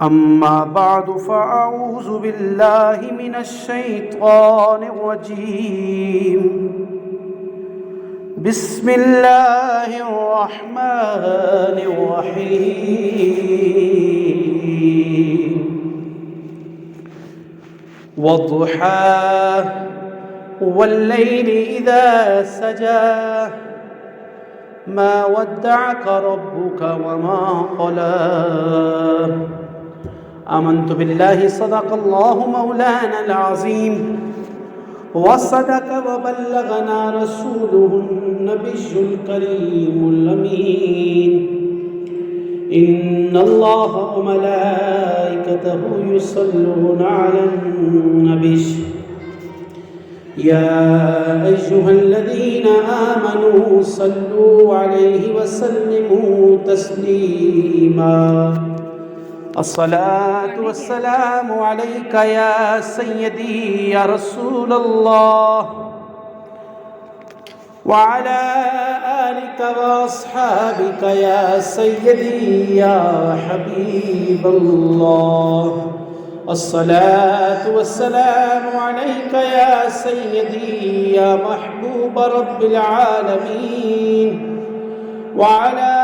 أما بعد فأعوذ بالله من الشيطان الرجيم بسم الله الرحمن الرحيم والضحى والليل إذا سجى ما ودعك ربك وما قلى آمنت بالله صدق الله مولانا العظيم وصدق وبلغنا رسوله النبي الكريم الأمين إن الله وملائكته يصلون على النبي يا أيها الذين آمنوا صلوا عليه وسلموا تسليما الصلاة والسلام عليك يا سيدي يا رسول الله وعلى آلك وأصحابك يا سيدي يا حبيب الله الصلاة والسلام عليك يا سيدي يا محبوب رب العالمين وعلى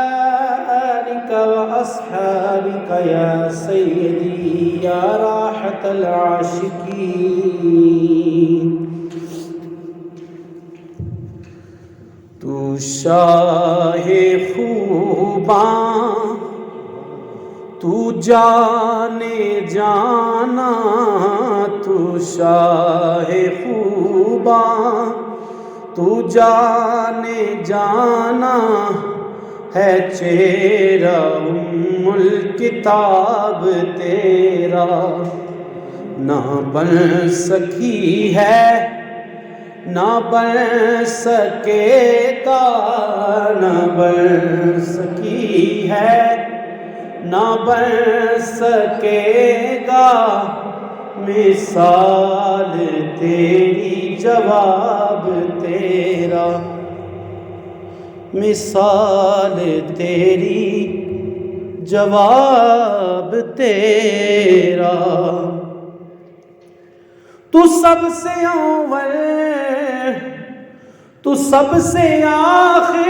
آلك وأصحابك يا سيدي يا راحة العاشقين تو شاہ خوباں تو جانے جانا تو شاہ خوباں تو جانے جانا ہے چہرہ الکتاب تیرا نہ بن سکی ہے نہ بن سکے گا نہ بن سکی ہے نہ بن سکے گا مثال تیری جواب تیرا مثال تیری جواب تیرا تو سب سے اول تو سب سے آخر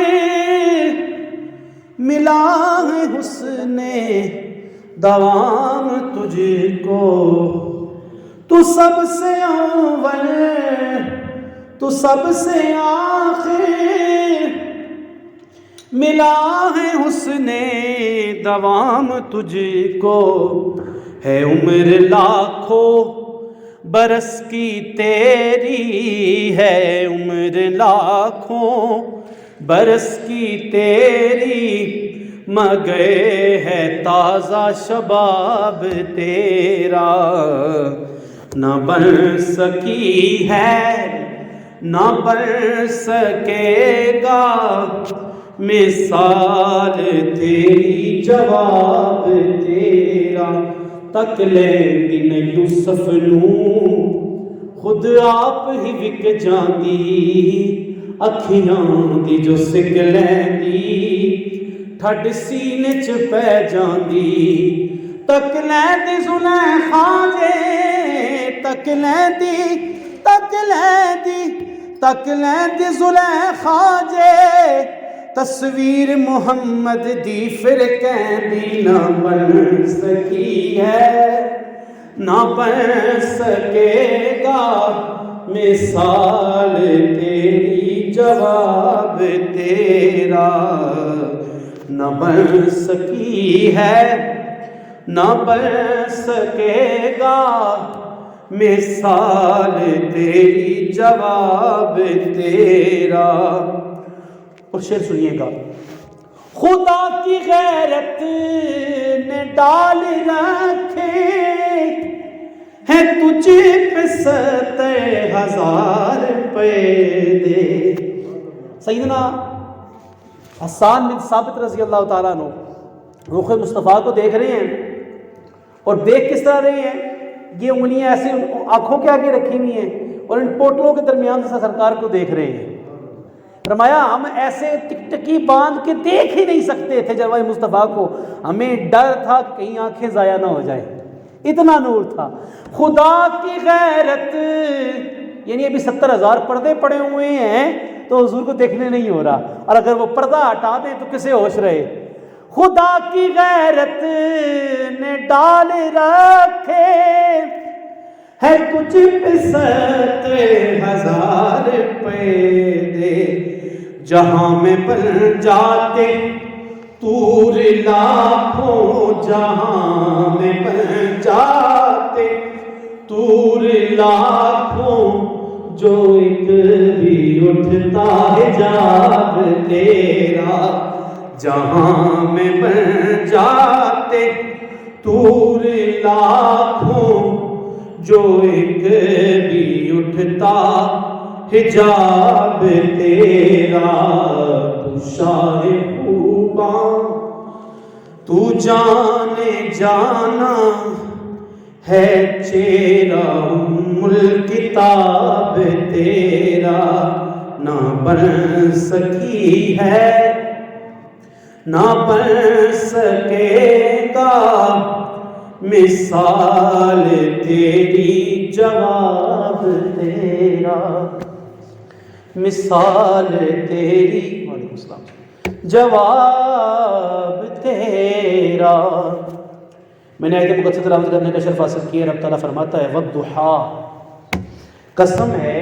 ملا ہے حسن دوام تجھ کو تو سب سے اول تو سب سے آخر ملا ہے حسن دوام تجھ کو ہے عمر لاکھوں برس کی تیری ہے عمر لاکھوں برس کی تیری مگر ہے تازہ شباب تیرا نہ بن سکی ہے نہ بن سکے گا مثال تیری جواب تیرا تک لینی نے یوسف نوں خود آپ ہی وک جاندی اکھیاں دی جو سک لیندی ٹھڈ سینے چ پہ جاندی تک لیندی زلیخا جے تک لیندی زلیخا جے تصویر محمد دی پھر کہندی نہ بن سکی ہے نہ بن سکے گا مثال تیری جواب تیرا نہ بن سکی ہے نہ بن سکے گا مثال تیری جواب تیرا اور شعر سنیے گا خدا کی غیرت نے ڈال رکھے ہیں تجھ پہ 70,000 پیدے سیدنا حسان بن ثابت رضی اللہ تعالیٰ عنہ رخ مصطفیٰ کو دیکھ رہے ہیں اور دیکھ کس طرح رہے ہیں یہ انگلیاں ایسے آنکھوں کے آگے رکھی ہوئی ہیں اور ان پوٹلوں کے درمیان سے سرکار کو دیکھ رہے ہیں فرمایا ہم ایسے ٹکٹکی باندھ کے دیکھ ہی نہیں سکتے تھے جلوہ مصطفیٰ کو، ہمیں ڈر تھا کہ کہیں آنکھیں ضائع نہ ہو جائے، اتنا نور تھا۔ خدا کی غیرت، یعنی ابھی 70,000 پردے پڑے ہوئے ہیں تو حضور کو دیکھنے نہیں ہو رہا، اور اگر وہ پردہ ہٹا دیں تو کسے ہوش رہے۔ خدا کی غیرت نے ڈال رکھے ہے کچھ پہ 70,000 پیدے، جہاں میں بن جاتے طور لاکھوں، جہاں میں بن جاتے طور لاکھوں، جو ایک بھی اٹھتا حجاب تیرا، جہاں میں بن جاتے طور لاکھوں، جو ایک بھی اٹھتا حجاب تیرا، تو شاہ خوباں تو جانے جانا ہے، چہرہ ام الکتاب تیرا، نہ بن سکی ہے نہ بن سکے گا مثال تیری، جواب تیرا مثال تیری، وعلیکم السلام، جواب تیرا۔ میں نے آیت مقدسہ تلاوت کرنے کا شرف حاصل کیا، رب تعالیٰ فرماتا ہے والضحیٰ، قسم ہے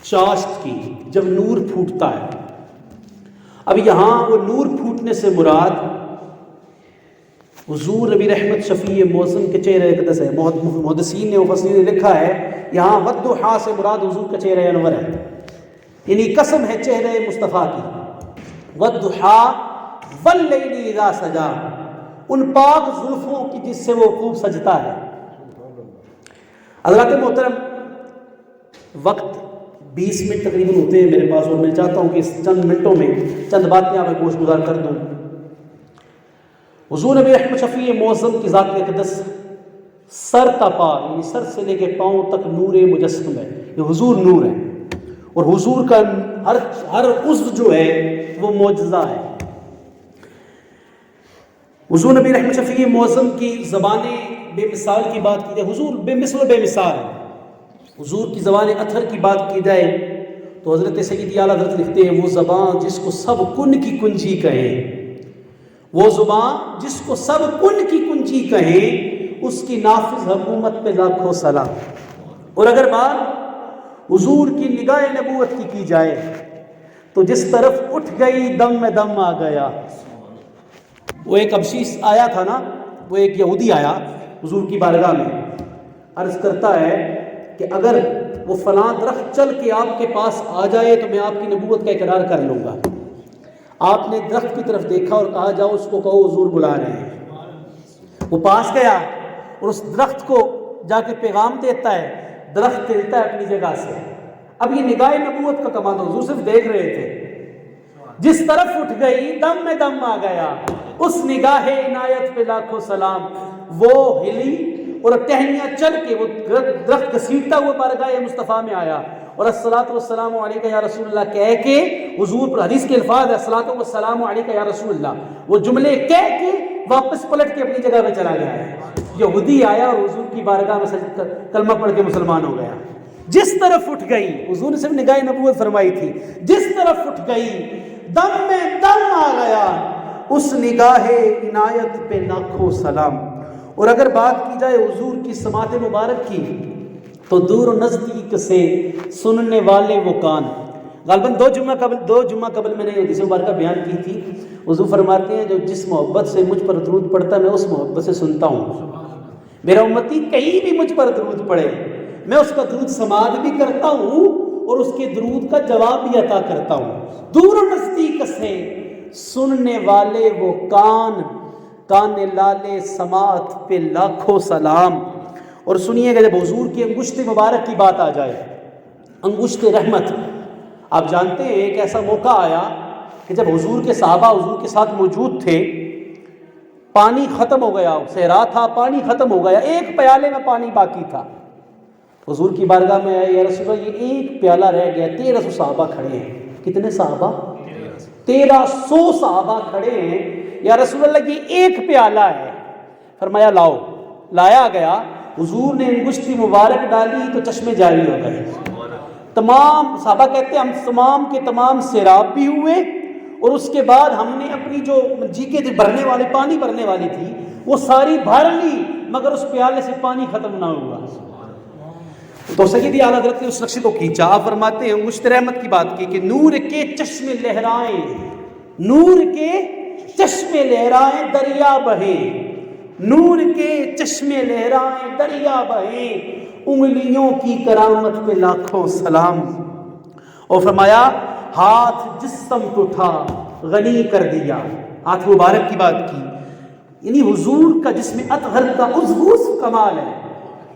چاشت کی جب نور پھوٹتا ہے۔ اب یہاں وہ نور پھوٹنے سے مراد حضور نبی رحمت شفیع معظم کے چہرہ اقدس ہے۔ محدثین نے مفسرین نے لکھا ہے یہاں والضحیٰ سے مراد حضور کا چہرہ انور ہے، یعنی قسم ہے چہرہ مصطفیٰ کی، والضحیٰ واللیل اذا سجا، ان پاک زلفوں کی جس سے وہ خوب سجتا ہے۔ حضرات محترم، وقت 20 منٹ تقریباً ہوتے ہیں میرے پاس، اور میں چاہتا ہوں کہ اس چند منٹوں میں چند باتیں آپ کو گوش گزار کر دوں۔ حضور نبی رحمت شفیع معظم کی ذات اقدس سر تا پا، یعنی سر سے لے کے پاؤں تک نور مجسم ہے، یہ حضور نور ہے، اور حضور کا ہر عضو جو ہے وہ معجزہ ہے۔ حضور نبی رحمت شفیع معظم کی زبان بے مثال کی بات کی جائے، حضور بے مثل و بے مثال ہے۔ حضور کی زبان اطہر کی بات کی جائے تو حضرت سیدی اعلیٰ حضرت لکھتے ہیں وہ زبان جس کو سب کن کی کنجی کہیں، وہ زبان جس کو سب کن کی کنجی کہیں، اس کی نافذ حکومت پہ لاکھوں سلام۔ اور اگر بات حضور کی نگاہ نبوت کی جائے تو جس طرف اٹھ گئی دم میں دم آ گیا۔ وہ ایک ابشی آیا تھا نا، وہ ایک یہودی آیا حضور کی بارگاہ میں، عرض کرتا ہے کہ اگر وہ فلاں درخت چل کے آپ کے پاس آ جائے تو میں آپ کی نبوت کا اقرار کر لوں گا۔ آپ نے درخت کی طرف دیکھا اور کہا جاؤ اس کو کہو حضور بلا رہے ہیں۔ وہ پاس گیا اور اس درخت کو جا کے پیغام دیتا ہے، درخت ہلتا ہے اپنی جگہ سے۔ اب یہ نگاہ نبوت کا کمال تھا، حضور صرف دیکھ رہے تھے، جس طرف اٹھ گئی دم میں دم آ گیا، اس نگاہ عنایت پہ لاکھوں سلام۔ وہ ہلی اور ٹہنیاں چل کے وہ درخت گھسیٹتا ہوا بارگاہ مصطفیٰ میں آیا، اور الصلاۃ والسلام علیکہ یا رسول اللہ کہہ کے حضور پر، حدیث کے الفاظ ہے الصلاۃ والسلام علیکہ یا رسول اللہ، وہ جملے کہہ کے واپس پلٹ کے اپنی جگہ پہ چلا گیا ہے۔ یہودی آیا اور حضور کی بارگاہ میں کلمہ پڑھ کے مسلمان ہو گیا۔ جس طرف اٹھ گئی، حضور نے صرف نگاہ نبوت فرمائی تھی، جس طرف اٹھ گئی دم میں دم آ گیا، اس نگاہ عنایت پہ لاکھوں سلام۔ اور اگر بات کی جائے حضور کی سماعت مبارک کی تو دور و نزدیک سے سننے والے وہ کان۔ غالباً دو جمعہ قبل میں نے حدیث مبارکہ بیان کی تھی، حضور فرماتے ہیں جو جس محبت سے مجھ پر درود پڑھتا ہے میں اس محبت سے سنتا ہوں۔ میرا امتی کہیں بھی مجھ پر درود پڑھے میں اس کا درود سماعت بھی کرتا ہوں اور اس کے درود کا جواب بھی عطا کرتا ہوں۔ دور و نزدیک سے سننے والے وہ کان، کان لالے سماعت پہ لاکھوں سلام۔ اور سنیے گا جب حضور کی انگشت مبارک کی بات آ جائے، انگشت رحمت، آپ جانتے ہیں ایک ایسا موقع آیا کہ جب حضور کے صحابہ حضور کے ساتھ موجود تھے، پانی ختم ہو گیا، صحرا تھا، پانی ختم ہو گیا، ایک پیالے میں پانی باقی تھا۔ حضور کی بارگاہ میں آئے، یا رسول اللہ یہ ایک پیالہ رہ گیا، 1300 صحابہ کھڑے ہیں، کتنے صحابہ؟ 1300 صحابہ کھڑے ہیں، یا رسول اللہ یہ ایک پیالہ ہے، فرمایا لاؤ، لایا گیا، حضور نے انگشتی مبارک ڈالی تو چشمے جاری ہو گئے، تمام صحابہ کہتے ہیں ہم تمام کے تمام سیراب بھی ہوئے، اور اس کے بعد ہم نے اپنی جو جیکے بھرنے والے پانی بھرنے والی تھی وہ ساری بھر لی، مگر اس پیالے سے پانی ختم نہ ہوا۔ تو سیدی اعلیٰ حضرت نے اس نقشے کو کھینچا، آپ فرماتے ہیں انگشت رحمت کی بات کی کہ نور کے چشمے لہرائیں، نور کے چشمے لہرائیں دریا بہے، نور کے چشمے لہرائیں دریا بہے، انگلیوں کی کرامت پہ لاکھوں سلام۔ اور فرمایا ہاتھ جس سمت اٹھا غنی کر دیا، ہاتھ مبارک کی بات کی، یعنی حضور کا جس میں اطہر کا عضو کمال ہے،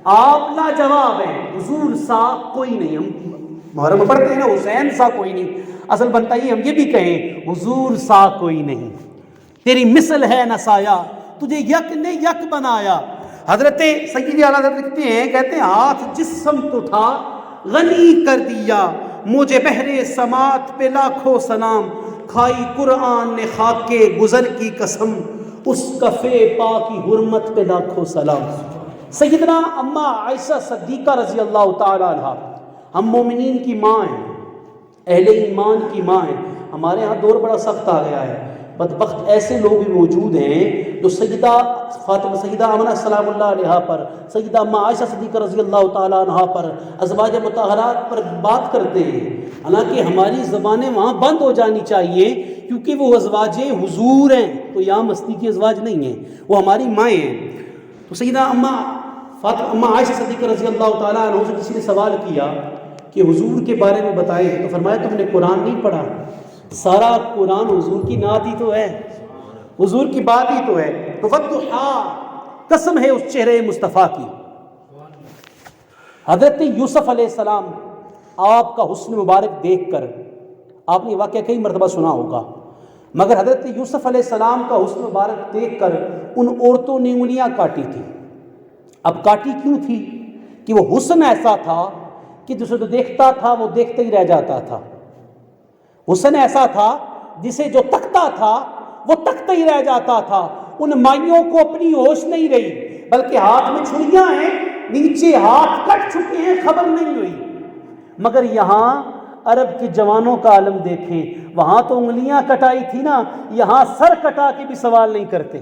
آپ لاجواب ہیں، حضور سا کوئی نہیں۔ ہم محرم میں پڑھتے ہیں نا حسین سا کوئی نہیں، اصل بنتا ہی ہم یہ بھی کہیں حضور سا کوئی نہیں، تیری مثل ہے نہ سایہ، تجھے یک نے یک بنایا۔ حضرت سیدی اعلیٰ حضرت لکھتے ہیں، کہتے ہیں ہاتھ جس سمت اٹھا غنی کر دیا، مجھے بحر سماعت پہ لاکھوں سلام، کھائی قرآن نے خاک کے گزر کی قسم، اس کفے پاک کی حرمت پہ لاکھوں سلام۔ سیدنا اما عائشہ صدیقہ رضی اللہ تعالی عنہ، ہم مومنین کی ماں ہیں، اہل ایمان کی ماں ہیں۔ ہمارے ہاں دور بڑا سخت آ گیا ہے، بدبخت ایسے لوگ بھی موجود ہیں جو سیدہ فاطمہ، سیدہ آمنہ سلام اللہ علیہا پر، سیدہ اما عائشہ صدیقہ رضی اللہ تعالیٰ عنہ پر، ازواج مطہرات پر بات کرتے ہیں، حالانکہ ہماری زبانیں وہاں بند ہو جانی چاہیے، کیونکہ وہ ازواج حضور ہیں، تو یہاں مستی کی ازواج نہیں ہیں، وہ ہماری مائیں ہیں۔ تو سیدہ اما عائشہ صدیقہ رضی اللہ تعالیٰ عنہ سے کسی نے سوال کیا کہ حضور کے بارے میں بتائیں، تو فرمایا تم نے قرآن نہیں پڑھا؟ سارا قرآن حضور کی نعت ہی تو ہے، حضور کی بات ہی تو ہے۔ تو والضحیٰ، قسم ہے اس چہرے مصطفیٰ کی۔ حضرت یوسف علیہ السلام، آپ کا حسن مبارک دیکھ کر، آپ نے واقعہ کئی مرتبہ سنا ہوگا، مگر حضرت یوسف علیہ السلام کا حسن مبارک دیکھ کر ان عورتوں نے انگلیاں کاٹی تھی۔ اب کاٹی کیوں تھی؟ کہ وہ حسن ایسا تھا کہ جسے جو دیکھتا تھا وہ دیکھتے ہی رہ جاتا تھا، حسن ایسا تھا جسے جو تکتا تھا وہ تکتا ہی رہ جاتا تھا۔ ان مائیوں کو اپنی ہوش نہیں رہی، بلکہ ہاتھ میں چھڑیاں ہیں، نیچے ہاتھ کٹ چکے ہیں، خبر نہیں ہوئی۔ مگر یہاں عرب کے جوانوں کا عالم دیکھیں، وہاں تو انگلیاں کٹائی تھی نا، یہاں سر کٹا کے بھی سوال نہیں کرتے۔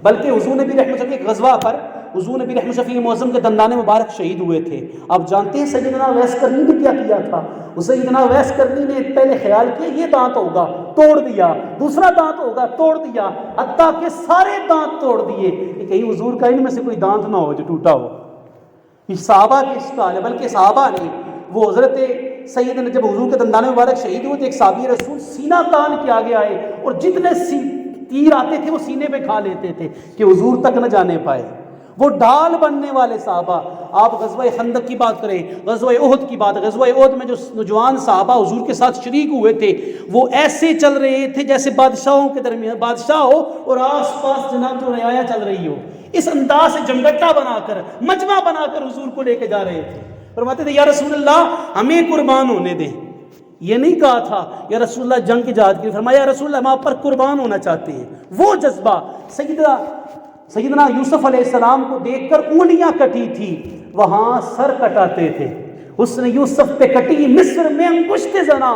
بلکہ حضور نبی رحمۃ اللہ کے غزوہ پر حضور نبی رحمۃ شفیع معظم کے دندان مبارک شہید ہوئے تھے۔ آپ جانتے ہیں سیدنا ویس کرنی نے کیا کیا تھا؟ سیدنا ویس کرنی نے پہلے خیال کیا یہ دانت ہوگا، توڑ دیا، دوسرا دانت ہوگا، توڑ دیا، حتیٰ کہ سارے دانت توڑ دیے کہ کہیں حضور کا ان میں سے کوئی دانت نہ ہو جو ٹوٹا ہو۔ یہ صحابہ کے اس کا ہے، بلکہ صحابہ نے وہ حضرت سیدنا جب حضور کے دندان مبارک شہید ہوئے تو ایک صحابی رسول سینہ تان کے آگے آئے اور جتنے تیر آتے تھے وہ سینے پہ کھا لیتے تھے کہ حضور تک نہ جانے پائے۔ وہ ڈھال بننے والے صحابہ، آپ غزوہ خندق کی بات کریں، غزوہ احد کی بات، غزوہ احد میں جو نوجوان صحابہ حضور کے ساتھ شریک ہوئے تھے وہ ایسے چل رہے تھے جیسے بادشاہوں کے درمیان بادشاہ ہو اور آس پاس جناب جو رعایا چل رہی ہو، اس انداز سے جمگٹا بنا کر، مجمع بنا کر حضور کو لے کے جا رہے تھے۔ فرماتے تھے یا رسول اللہ ہمیں قربان ہونے دیں، یہ نہیں کہا تھا یا رسول اللہ جنگ کی جہاد کی، فرمایا یا رسول اللہ ہم آپ پر قربان ہونا چاہتے ہیں۔ وہ جذبہ سیدنا یوسف علیہ السلام کو دیکھ کر انگلیاں کٹی تھی، وہاں سر کٹاتے تھے۔ حسن یوسف پہ کٹی مصر میں انگشت زنا،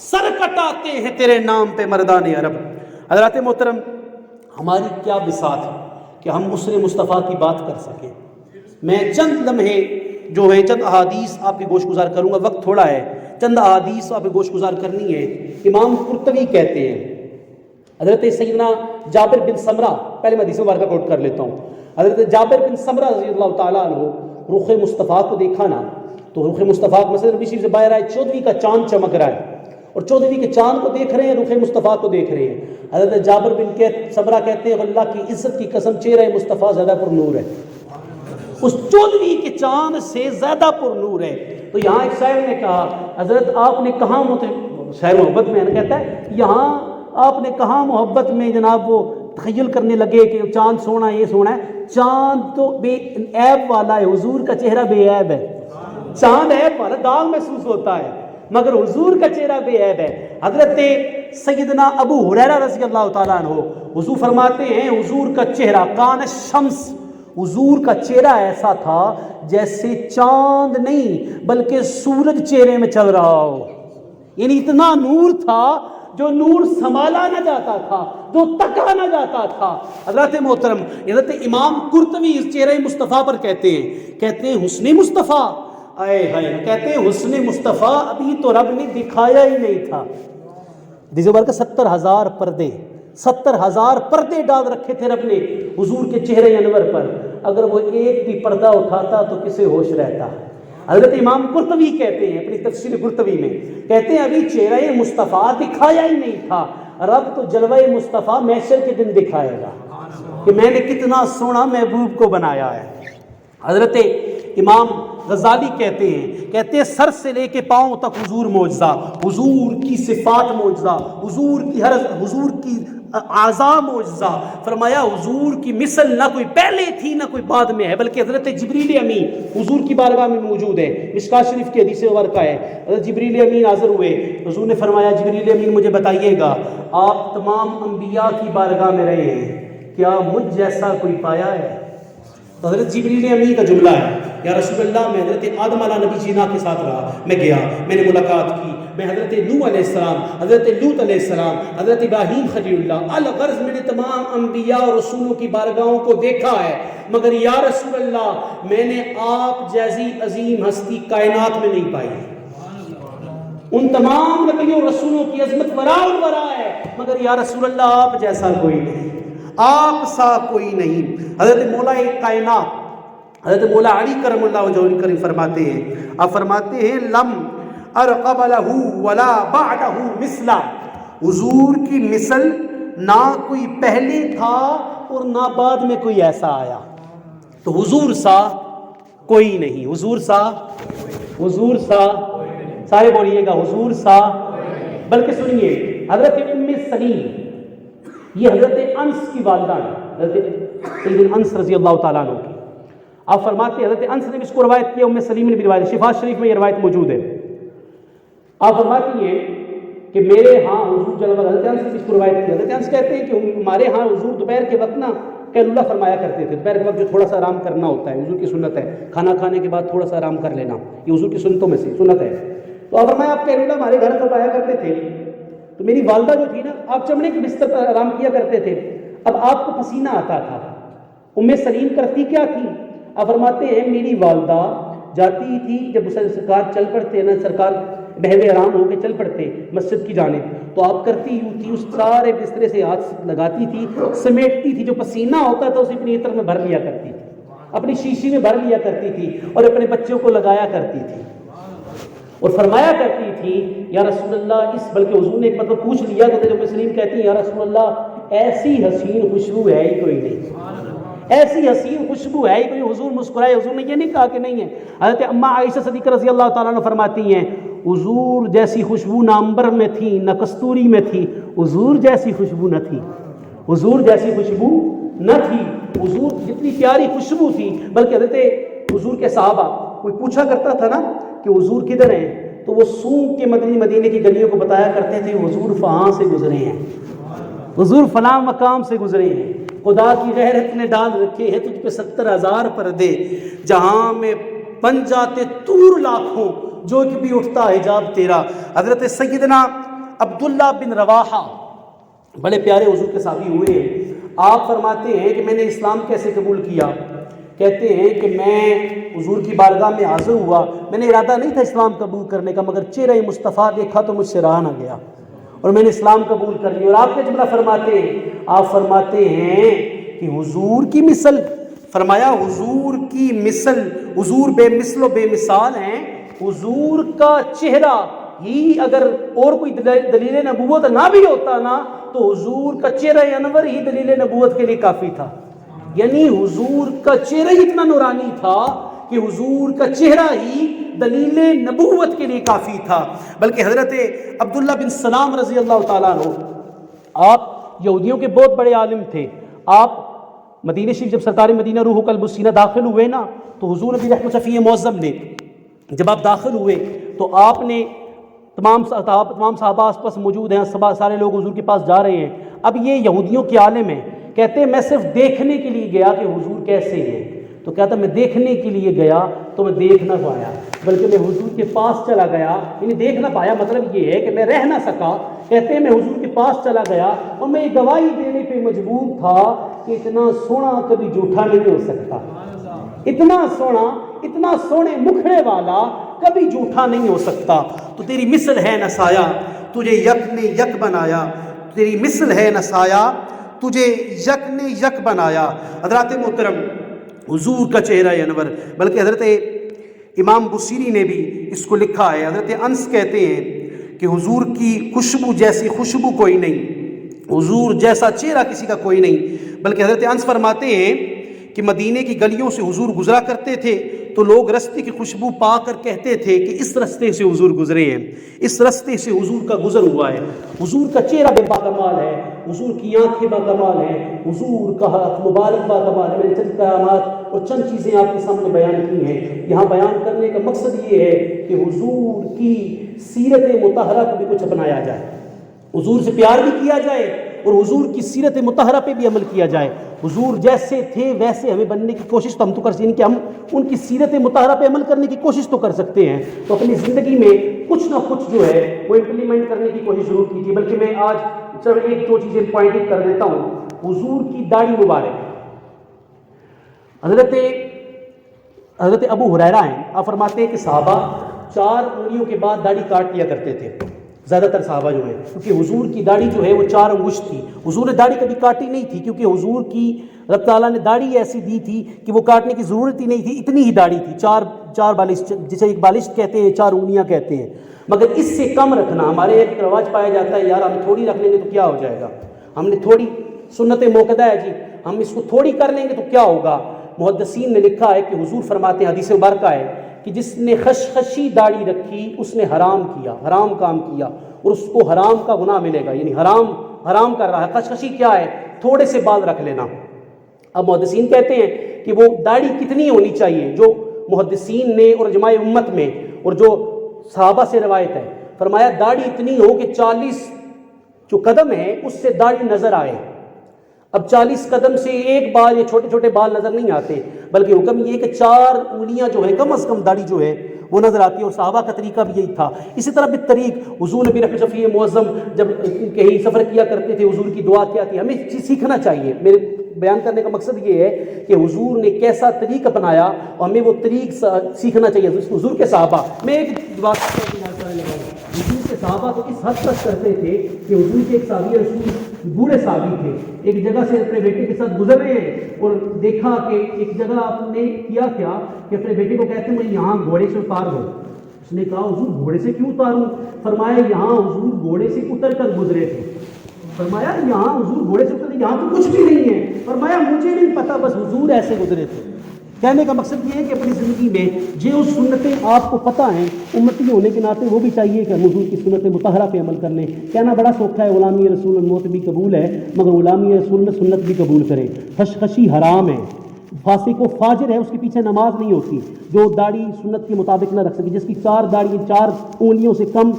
سر کٹاتے ہیں تیرے نام پہ مردان عرب۔ حضرات محترم، ہماری کیا بساط ہے کہ ہم حسن مصطفیٰ کی بات کر سکیں۔ میں چند لمحے جو ہے چند احادیث آپ کی گوش گزار کروں گا، وقت تھوڑا ہے، چند احادیث آپ کی گوش گزار کرنی ہے۔ امام قرطبی کہتے ہیں، حضرت سیدنا جابر بن سمرہ، پہلے میں حدیث مبارکہ کوٹ کر لیتا ہوں۔ حضرت جابر بن سمرہ رضی اللہ تعالیٰ عنہ رخ مصطفیٰ کو دیکھا نا، تو رخ مصطفیٰ کو مسجد نبی شریف سے باہر آئے، 14ویں کا چاند چمک رہا ہے اور 14ویں کے چاند کو دیکھ رہے ہیں، رخ مصطفیٰ کو دیکھ رہے ہیں۔ حضرت جابر بن سمرہ کہتے ہیں اللہ کی عزت کی قسم چہرہ مصطفیٰ زیادہ پر نور ہے، اس 14ویں کے چاند سے زیادہ پر نور ہے۔ تو یہاں ایک شاعر نے کہا حضرت آپ نے کہاں، شاعر محبت میں کہتا ہے یہاں آپ نے کہاں محبت میں جناب وہ تخیل کرنے لگے کہ چاند سونا یہ سونا ہے، چاند تو بے عیب والا ہے، حضور کا چہرہ بے عیب ہے، چاند عیب والا، داغ محسوس ہوتا ہے، مگر حضور کا چہرہ بے عیب ہے۔ حضرت سیدنا ابو ہریرہ رضی اللہ تعالیٰ عنہ حضور فرماتے ہیں حضور کا چہرہ کان الشمس، حضور کا چہرہ ایسا تھا جیسے چاند نہیں بلکہ سورج چہرے میں چل رہا ہو، یعنی اتنا نور تھا جو نور سنبھالا نہ جاتا تھا، جو تکا نہ جاتا تھا۔ حضرت محترم حضرت امام قرطبی اس چہرہ مصطفیٰ پر کہتے ہیں حسن مصطفیٰ، آئے ہائے، کہتے ہیں حسن مصطفیٰ ابھی تو رب نے دکھایا ہی نہیں تھا۔ دیکھو بار کا 70,000 پردے ڈال رکھے تھے رب نے حضور کے چہرے انور پر، اگر وہ ایک بھی پردہ اٹھاتا تو کسے ہوش رہتا۔ حضرت امام قرطبی کہتے ہیں اپنی تفسیر قرطبی میں، کہتے ہیں ابھی چہرہ مصطفیٰ دکھایا ہی نہیں تھا، رب تو جلوہ مصطفیٰ محشر کے دن دکھائے گا کہ میں نے کتنا سونا محبوب کو بنایا ہے۔ حضرت امام غزالی کہتے ہیں سر سے لے کے پاؤں تک حضور معجزہ، حضور کی صفات معجزہ، حضور کی اعضاء معجزہ، فرمایا حضور کی مثل نہ کوئی پہلے تھی نہ کوئی بعد میں ہے، بلکہ حضرت جبریل امین حضور کی بارگاہ میں موجود ہے۔ مشکوٰۃ شریف کی حدیث مبارکہ ہے، حضرت جبریل امین حاضر ہوئے، حضور نے فرمایا جبریل امین مجھے بتائیے گا آپ تمام انبیاء کی بارگاہ میں رہے ہیں، کیا مجھ جیسا کوئی پایا ہے؟ تو حضرت جبریل امین کا جملہ ہے یا رسول اللہ میں حضرت آدم علیہ نبی جینا کے ساتھ رہا، میں گیا، میں نے ملاقات کی، میں حضرت نوح علیہ السلام، حضرت لوط علیہ السلام، حضرت ابراہیم خلیل اللہ، الغرض میں نے تمام انبیاء اور رسولوں کی بارگاہوں کو دیکھا ہے، مگر یا رسول اللہ میں نے آپ جیسی عظیم ہستی کائنات میں نہیں پائی۔ ان تمام نبیوں رسولوں کی عظمت وراء الورا ہے، مگر یا رسول اللہ آپ جیسا کوئی نہیں، آپ سا کوئی نہیں۔ حضرت مولا کائنات حضرت مولا علی کرم اللہ وجہہ کریم فرماتے ہیں، آپ فرماتے ہیں لم ارقب لہ ولا بعدہ مثلا، حضور کی مثل نہ کوئی پہلے تھا اور نہ بعد میں کوئی ایسا آیا۔ تو حضور سا کوئی نہیں، حضور سا سارے بولیے گا حضور سا۔ بلکہ سنیے حضرت ام سلیم یہ حضرت انس کی والدہ ہے، حضرت سیدنا انس رضی اللہ تعالیٰ عنہ کی، آپ فرماتے ہیں حضرت انس نے اس کو روایت کیا، ام سلیم نے بھی روایت، شفا شریف میں یہ روایت موجود ہے۔ آپ فرماتی ہیں کہ میرے ہاں حضور جلوہ، حضرت انس نے اس کو روایت کی، حضرت انس کہتے ہیں کہ ہمارے ہاں حضور دوپہر کے وقت نا قیلولہ فرمایا کرتے تھے، دوپہر کے وقت جو تھوڑا سا آرام کرنا ہوتا ہے حضور کی سنت ہے، کھانا کھانے کے بعد تھوڑا سا آرام کر لینا، یہ حضور کی سنتوں میں سے سنت ہے۔ تو آپ فرمایا آپ قیلولہ ہمارے گھر فرمایا کرتے تھے، تو میری والدہ جو تھی نا آپ چمڑے کے بستر پر آرام کیا کرتے تھے، اب آپ کو پسینہ آتا تھا، ام سلیم کرتی کیا تھی؟ آپ فرماتے ہیں میری والدہ جاتی تھی جب سرکار چل پڑتے نا، سرکار بہوے آرام ہو کے چل پڑتے مسجد کی جانب، تو آپ کرتی یوں تھی اس سارے بسترے سے ہاتھ لگاتی تھی، سمیٹتی تھی، جو پسینہ ہوتا تھا اسے اپنی عطر میں بھر لیا کرتی تھی، اپنی شیشی میں بھر لیا کرتی تھی اور اپنے بچوں کو لگایا کرتی تھی اور فرمایا کرتی تھی یا رسول اللہ اس، بلکہ حضور نے ایک مطلب پوچھ لیا تو جب مسلم کہتی ہیں یا رسول اللہ ایسی حسین خوشبو ہے ہی کوئی نہیں، ایسی حسین خوشبو ہے ہی کوئی، حضور مسکرائے، حضور نے یہ نہیں کہا کہ نہیں ہے۔ حضرت اماں عائشہ صدیقہ رضی اللہ تعالیٰ عنہ فرماتی ہیں حضور جیسی خوشبو نہ عنبر میں تھی نہ کستوری میں تھی، حضور جیسی خوشبو نہ تھی، حضور جیسی خوشبو نہ تھی، حضور جتنی پیاری خوشبو تھی، بلکہ حضرت حضور کے صحابہ کوئی پوچھا کرتا تھا نا کہ حضور کدھر ہیں، تو وہ سونگ کے مدینے کی گلیوں کو بتایا کرتے تھے حضور فہاں سے گزرے ہیں، حضور فلاں مقام سے گزرے ہیں، خدا کی غیرت نے ڈال رکھے ہیں تجھ پہ 70,000 پردے، جہاں میں بن جاتے طور لاکھوں، جو کہ بھی اٹھتا حجاب تیرا۔ حضرت سیدنا عبداللہ بن رواحہ بڑے پیارے حضور کے صحابی ہوئے ہیں، آپ فرماتے ہیں کہ میں نے اسلام کیسے قبول کیا، کہتے ہیں کہ میں حضور کی بارگاہ میں حاضر ہوا، میں نے ارادہ نہیں تھا اسلام قبول کرنے کا، مگر چہرہ مصطفیٰ دیکھا تو مجھ سے رہا نہ گیا اور میں نے اسلام قبول کر لیا۔ اور آپ کیا جملہ فرماتے ہیں؟ آپ فرماتے ہیں کہ حضور کی مثل، فرمایا حضور کی مثل، حضور بے مثل و بے مثال ہیں، حضور کا چہرہ ہی اگر اور کوئی دلیل نبوت نہ بھی ہوتا نا تو حضور کا چہرہ انور ہی دلیل نبوت کے لیے کافی تھا، یعنی حضور کا چہرہ ہی اتنا نورانی تھا کہ حضور کا چہرہ ہی دلیل نبوت کے لیے کافی تھا۔ بلکہ حضرت عبداللہ بن سلام رضی اللہ تعالیٰ عنہ، آپ یہودیوں کے بہت بڑے عالم تھے، آپ مدینہ شریف جب سرکار مدینہ روح القلب السینہ داخل ہوئے نا تو حضور نبی رحمت شفیع معظم نے جب آپ داخل ہوئے تو آپ نے تمام صحابہ آس پاس موجود ہیں، سارے لوگ حضور کے پاس جا رہے ہیں. اب یہ یہودیوں کے عالم ہیں، کہتے ہیں میں صرف دیکھنے کے لیے گیا کہ حضور کیسے ہیں. تو کہتا میں دیکھنے کے لیے گیا تو میں دیکھ نہ پایا، بلکہ میں حضور کے پاس چلا گیا. یعنی دیکھ نہ پایا مطلب یہ ہے کہ میں رہ نہ سکا. کہتے ہیں میں حضور کے پاس چلا گیا اور میں یہ گواہی دینے پہ مجبور تھا کہ اتنا سونا کبھی جھوٹا نہیں ہو سکتا، اتنا سونا، اتنا سونے مکھڑے والا کبھی جھوٹا نہیں ہو سکتا. تو تیری مثل ہے نہ سایہ تجھے یک نے یک بنایا، تیری مثل ہے نہ سایہ تجھے یک نے یک بنایا. حضرات محترم، حضور کا چہرہ انور، بلکہ حضرت امام بصیری نے بھی اس کو لکھا ہے. حضرت انس کہتے ہیں کہ حضور کی خوشبو جیسی خوشبو کوئی نہیں، حضور جیسا چہرہ کسی کا کوئی نہیں. بلکہ حضرت انس فرماتے ہیں کہ مدینے کی گلیوں سے حضور گزرا کرتے تھے تو لوگ رستے کی خوشبو پا کر کہتے تھے کہ اس رستے سے حضور گزرے ہیں، اس رستے سے حضور کا گزر ہوا ہے. حضور کا چہرہ بے باکمال ہے، حضور کی آنکھیں باکمال ہیں، حضور کا ہاتھ مبارک باکمال ہے. میں نے چند کرامات اور چند چیزیں آپ کے سامنے بیان کی ہیں. یہاں بیان کرنے کا مقصد یہ ہے کہ حضور کی سیرت مطہرہ کو بھی کچھ اپنایا جائے، حضور سے پیار بھی کیا جائے اور حضور کی سیرت مطہرہ پہ بھی عمل کیا جائے. حضور جیسے تھے ویسے ہمیں بننے کی کوشش تو ہم تو کر سکتے ہیں کہ ہم ان کی سیرت مطہرہ پہ عمل کرنے کی کوشش تو کر سکتے ہیں. تو اپنی زندگی میں کچھ نہ کچھ جو ہے وہ امپلیمنٹ کرنے کی کوشش ضرور کیجیے. بلکہ میں آج صرف ایک دو چیزیں پوائنٹ کر دیتا ہوں. حضور کی داڑھی مبارک، حضرت ابو ہریرہ ہیں، آپ فرماتے ہیں کہ صحابہ 4 انگلیوں کے بعد داڑھی کاٹ لیا کرتے تھے، زیادہ تر صحابہ جو ہیں، کیونکہ حضور کی داڑھی جو ہے وہ 4 انگشت تھی. حضور نے داڑھی کبھی کاٹی نہیں تھی، کیونکہ حضور کی رب تعالیٰ نے داڑھی ایسی دی تھی کہ وہ کاٹنے کی ضرورت ہی نہیں تھی، اتنی ہی داڑھی تھی. 4 بالشت، جسے ایک بالشت کہتے ہیں، 4 انگلیاں کہتے ہیں. مگر اس سے کم رکھنا، ہمارے ایک رواج پایا جاتا ہے یار ہم تھوڑی رکھ لیں گے تو کیا ہو جائے گا، ہم نے تھوڑی سنت موقدہ ہے جی، ہم اس کو تھوڑی کر لیں گے تو کیا ہوگا. محدثین نے لکھا ہے کہ حضور فرماتے ہیں، حدیث مبارکہ ہے کہ جس نے خشخشی داڑھی رکھی اس نے حرام کیا، حرام کام کیا اور اس کو حرام کا گناہ ملے گا. یعنی حرام کر رہا ہے. خشخشی کیا ہے؟ تھوڑے سے بال رکھ لینا. اب محدثین کہتے ہیں کہ وہ داڑھی کتنی ہونی چاہیے. جو محدثین نے اور علماء امت میں اور جو صحابہ سے روایت ہے، فرمایا داڑھی اتنی ہو کہ 40 جو قدم ہے اس سے داڑھی نظر آئے. اب 40 قدم سے ایک بال یا چھوٹے چھوٹے بال نظر نہیں آتے، بلکہ حکم یہ کہ 4 انگلیاں جو ہیں کم از کم داڑھی جو ہے وہ نظر آتی ہے. اور صحابہ کا طریقہ بھی یہی تھا. اسی طرح بھی طریق حضور نبی رفیع شفیع معظم جب کہیں سفر کیا کرتے تھے، حضور کی دعا کیا تھی، ہمیں سیکھنا چاہیے. میرے بیان کرنے کا مقصد یہ ہے کہ حضور نے کیسا طریق اپنایا اور ہمیں وہ طریق سیکھنا چاہیے حضور کے صحابہ. میں ایک بات حضور کے صحابہ تو اس حد تک کرتے تھے کہ حضور کے ایک صحابی رسول بوڑھے صحابی تھے، ایک جگہ سے اپنے بیٹے کے ساتھ گزر رہے ہیں اور دیکھا کہ ایک جگہ آپ نے کیا کہ اپنے بیٹے کو کہتے ہیں میں یہاں گھوڑے سے اتار دو. اس نے کہا حضور گھوڑے سے کیوں اتاروں؟ فرمایا یہاں حضور گھوڑے سے اتر کر گزرے تھے. فرمایا یہاں حضور گھوڑے سے اتر، یہاں تو کچھ بھی نہیں ہے. فرمایا مجھے نہیں پتا، بس حضور ایسے گزرے تھے. کہنے کا مقصد یہ ہے کہ اپنی زندگی میں جو سنتیں آپ کو پتہ ہیں، امتی ہونے کے ناطے وہ بھی چاہیے کہ حضور کی سنت مطہرہ پہ عمل کر لیں. کہنا بڑا سوکھا ہے، غلامی رسول الموت بھی قبول ہے، مگر غلامی رسول میں سنت بھی قبول کرے. خشخشی حرام ہے، فاسق و فاجر ہے، اس کے پیچھے نماز نہیں ہوتی. جو داڑھی سنت کے مطابق نہ رکھ سکے، جس کی 4 داڑھی 4 انگلیوں سے کم،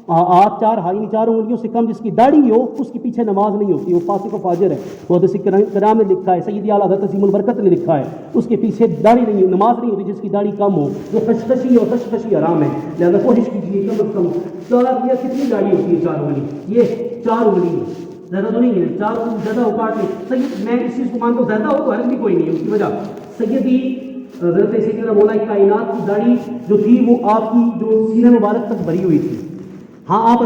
ہاتھ 4 یعنی 4 انگلیوں سے کم جس کی داڑھی ہو، اس کے پیچھے نماز نہیں ہوتی، وہ فاسق و فاجر ہے. محدث کرام نے لکھا ہے، سید اعلیٰ حضرت عظیم البرکت نے لکھا ہے، اس کے پیچھے داڑھی نہیں، نماز نہیں ہوتی جس کی داڑھی کم ہو. وہ خشخشی اور خشخشی حرام ہے. لہذا کوشش کیجیے کم از کم 4 یا کتنی داڑھی ہوتی ہے 4 انگلی، یہ 4 انگلی ہے، زیادہ تو نہیں ہے. 4 انگلی زیادہ ہو کاٹ لیں. سید میں اس چیز کو مانتا ہوں، زیادہ ہو تو حرج بھی کوئی نہیں ہے. اس کی وجہ سیدی حضرت سیدنا مولا کائنات کی داڑھی جو تھی وہ آپ کی جو سینہ مبارک تک بھری ہوئی تھی. ہاں آپ